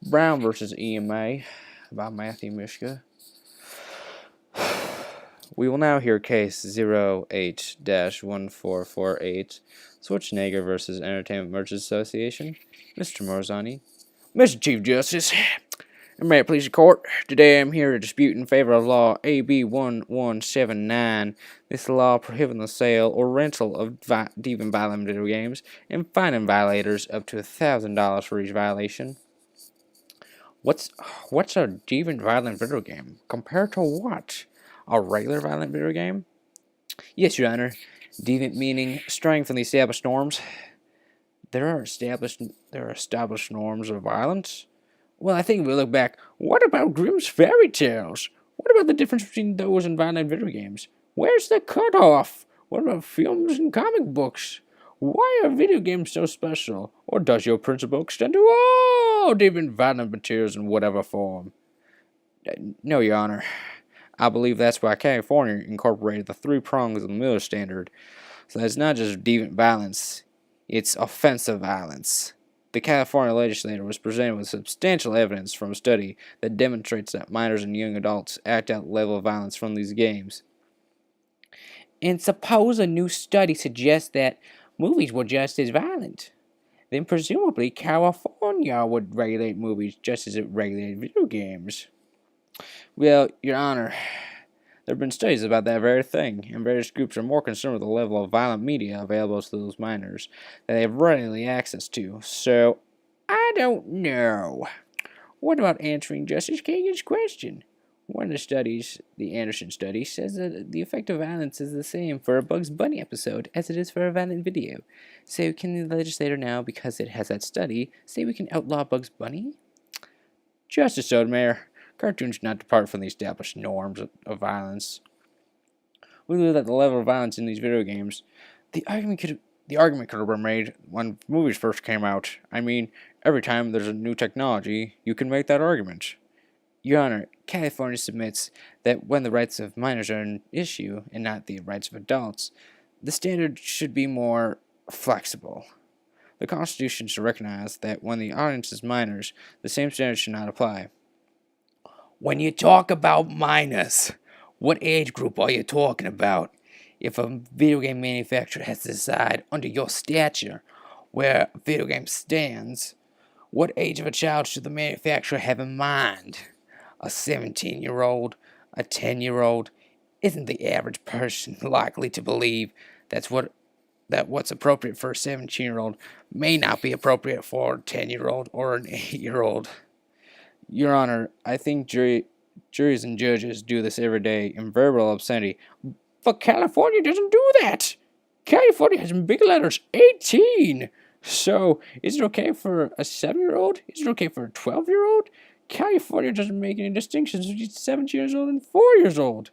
Brown versus EMA by Matthew Mishka. We will now hear case 08-1448, Schwarzenegger versus Entertainment Merchants Association. Mr. Morzani. Mr. Chief Justice, and may it please the court, today I'm here to dispute in favor of law AB 1179. This law prohibiting the sale or rental of deep and violent video games and fining violators up to $1,000 for each violation. What's a deep and violent video game compared to what? A regular violent video game? Yes, Your Honor. Deviant meaning straying from the established norms. There are established norms of violence. Well, I think if we look back, what about Grimm's fairy tales? What about the difference between those and violent video games? Where's the cutoff? What about films and comic books? Why are video games so special? Or does your principle extend to all deviant violent materials in whatever form? No, Your Honor. I believe that's why California incorporated the 3 prongs of the Miller Standard. So it's not just deviant violence, it's offensive violence. The California legislature was presented with substantial evidence from a study that demonstrates that minors and young adults act out the level of violence from these games. And suppose a new study suggests that movies were just as violent. Then presumably California would regulate movies just as it regulated video games. Well, Your Honor, there have been studies about that very thing, and various groups are more concerned with the level of violent media available to those minors that they have readily access to, so I don't know. What about answering Justice Kagan's question? One of the studies, the Anderson study, says that the effect of violence is the same for a Bugs Bunny episode as it is for a violent video. So can the legislator now, because it has that study, say we can outlaw Bugs Bunny? Justice Sotomayor, cartoons do not depart from the established norms of violence. We believe that the level of violence in these video games, the argument could have been made when movies first came out. I mean, every time there's a new technology, you can make that argument. Your Honor, California submits that when the rights of minors are an issue, and not the rights of adults, the standard should be more flexible. The Constitution should recognize that when the audience is minors, the same standard should not apply. When you talk about minors, what age group are you talking about? If a video game manufacturer has to decide under your stature where a video game stands, what age of a child should the manufacturer have in mind? A 17-year-old? A 10-year-old? Isn't the average person likely to believe that what's appropriate for a 17-year-old may not be appropriate for a 10-year-old or an 8-year-old? Your Honor, I think juries and judges do this every day in verbal obscenity. But California doesn't do that. California has in big letters 18. So, is it okay for a 7-year-old? Is it okay for a 12-year-old? California doesn't make any distinctions between 17 years old and 4 years old.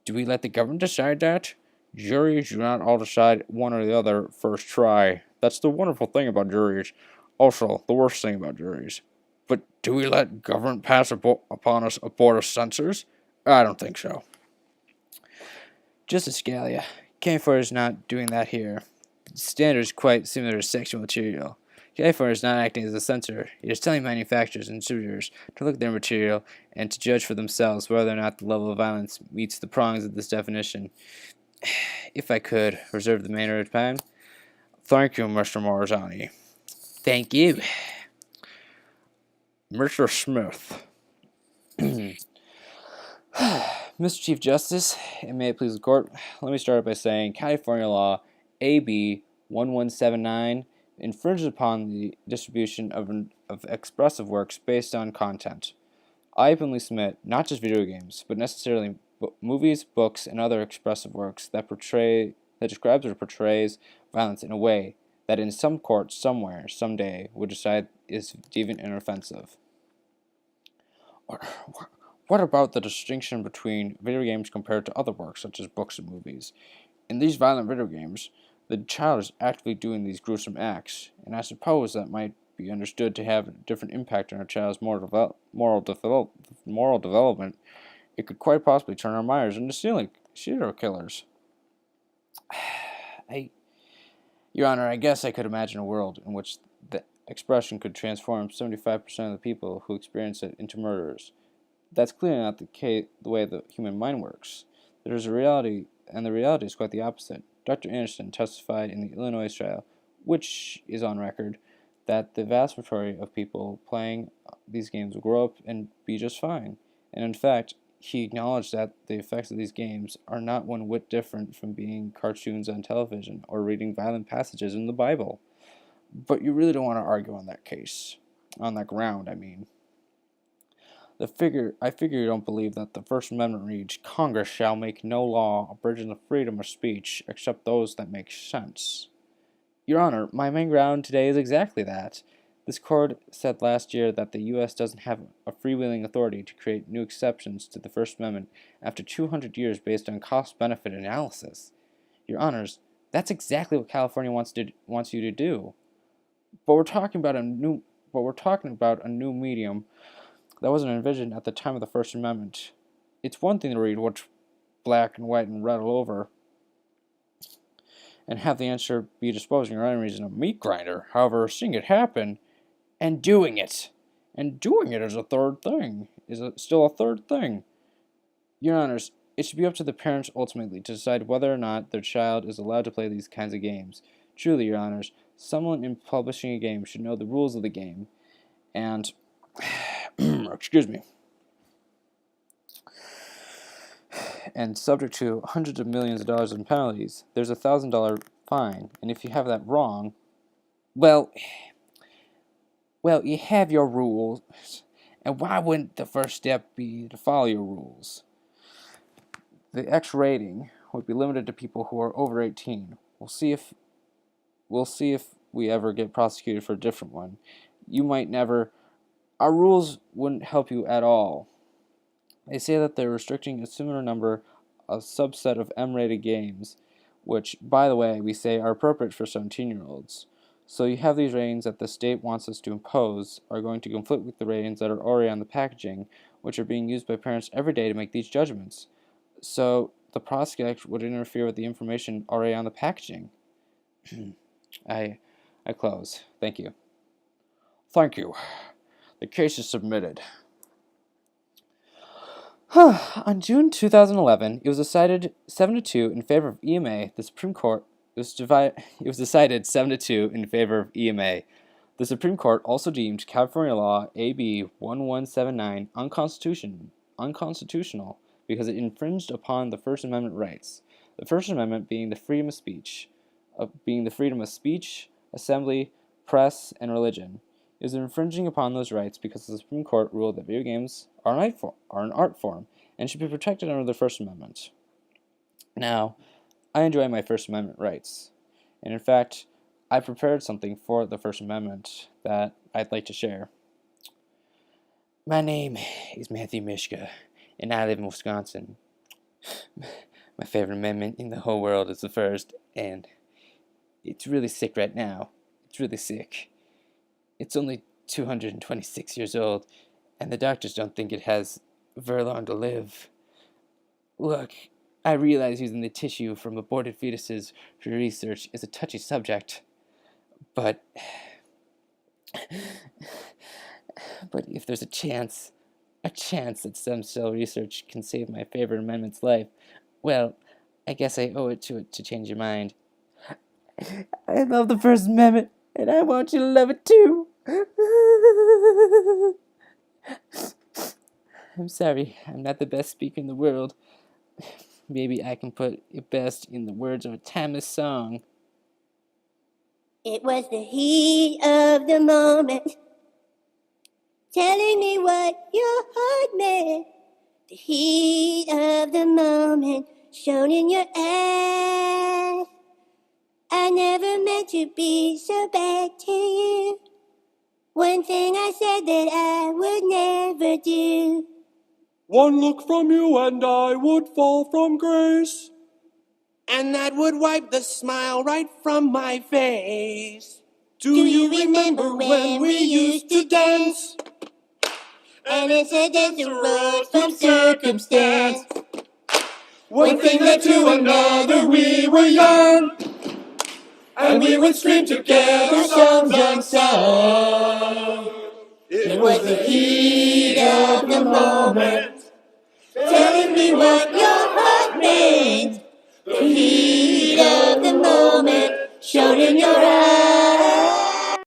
Do we let the government decide that? Juries do not all decide one or the other first try. That's the wonderful thing about juries. Also, the worst thing about juries. But do we let government pass upon us a board of censors? I don't think so. Justice Scalia, California is not doing that here. The standard is quite similar to sexual material. California is not acting as a censor. It is telling manufacturers and distributors to look at their material and to judge for themselves whether or not the level of violence meets the prongs of this definition. If I could reserve the remainder of time. Thank you, Mr. Morzani. Thank you. Mr. Smith. Mr. Chief Justice, and may it please the court, let me start by saying California law AB 1179 infringes upon the distribution of expressive works based on content. I openly submit not just video games, but necessarily movies, books, and other expressive works that describes or portrays violence in a way that in some court somewhere, someday, would decide is deviant and offensive. What about the distinction between video games compared to other works, such as books and movies? In these violent video games, the child is actively doing these gruesome acts, and I suppose that might be understood to have a different impact on a child's moral development. It could quite possibly turn our minors into serial killers. Your Honor, I guess I could imagine a world in which expression could transform 75% of the people who experience it into murderers. That's clearly not the way the human mind works. There is a reality, and the reality is quite the opposite. Dr. Anderson testified in the Illinois trial, which is on record, that the vast majority of people playing these games will grow up and be just fine. And in fact, he acknowledged that the effects of these games are not one whit different from being cartoons on television or reading violent passages in the Bible. But you really don't want to argue on that case. On that ground, I mean. I figure you don't believe that the First Amendment reads, Congress shall make no law abridging the freedom of speech except those that make sense. Your Honor, my main ground today is exactly that. This court said last year that the U.S. doesn't have a freewheeling authority to create new exceptions to the First Amendment after 200 years based on cost-benefit analysis. Your Honors, that's exactly what California wants you to do. But we're talking about a new medium that wasn't envisioned at the time of the First Amendment. It's one thing to read what's black and white and red all over, and have the answer be disposing your enemies in a meat grinder. However, seeing it happen and doing it is still a third thing. Your Honors, it should be up to the parents ultimately to decide whether or not their child is allowed to play these kinds of games. Truly, Your Honors, someone in publishing a game should know the rules of the game, and excuse me, and subject to hundreds of millions of dollars in penalties. There's a $1,000 fine, and if you have that wrong, well, you have your rules, and why wouldn't the first step be to follow your rules? The X rating would be limited to people who are over 18. We'll see if we ever get prosecuted for a different one. You might never. Our rules wouldn't help you at all. They say that they're restricting a similar number, a subset of M-rated games, which, by the way, we say are appropriate for 17-year-olds. So you have these ratings that the state wants us to impose are going to conflict with the ratings that are already on the packaging, which are being used by parents every day to make these judgments. So the prospect would interfere with the information already on the packaging. I close. Thank you. Thank you. The case is submitted. On June 2011, it was decided 7-2 in favor of EMA. The Supreme Court it was decided 7-2 in favor of EMA. The Supreme Court also deemed California law AB 1179 unconstitutional because it infringed upon the First Amendment rights. The First Amendment being the freedom of speech, assembly, press, and religion. It was infringing upon those rights because the Supreme Court ruled that video games are an art form and should be protected under the First Amendment. Now, I enjoy my First Amendment rights, and in fact, I prepared something for the First Amendment that I'd like to share. My name is Matthew Mishka, and I live in Wisconsin. My favorite amendment in the whole world is the first, and it's really sick right now. It's really sick. It's only 226 years old, and the doctors don't think it has very long to live. Look, I realize using the tissue from aborted fetuses for research is a touchy subject, but if there's a chance that stem cell research can save my favorite amendment's life, well, I guess I owe it to change your mind. I love the First Amendment, and I want you to love it too. I'm sorry, I'm not the best speaker in the world. Maybe I can put it best in the words of a timeless song. It was the heat of the moment, telling me what your heart meant. The heat of the moment, shown in your eyes. I never meant to be so bad to you. One thing I said that I would never do. One look from you and I would fall from grace, and that would wipe the smile right from my face. Do you remember when we used to dance? And incidents arose from circumstance. One thing led to another, we were young. and we would scream together songs unsung. It was the heat of the moment, telling me what your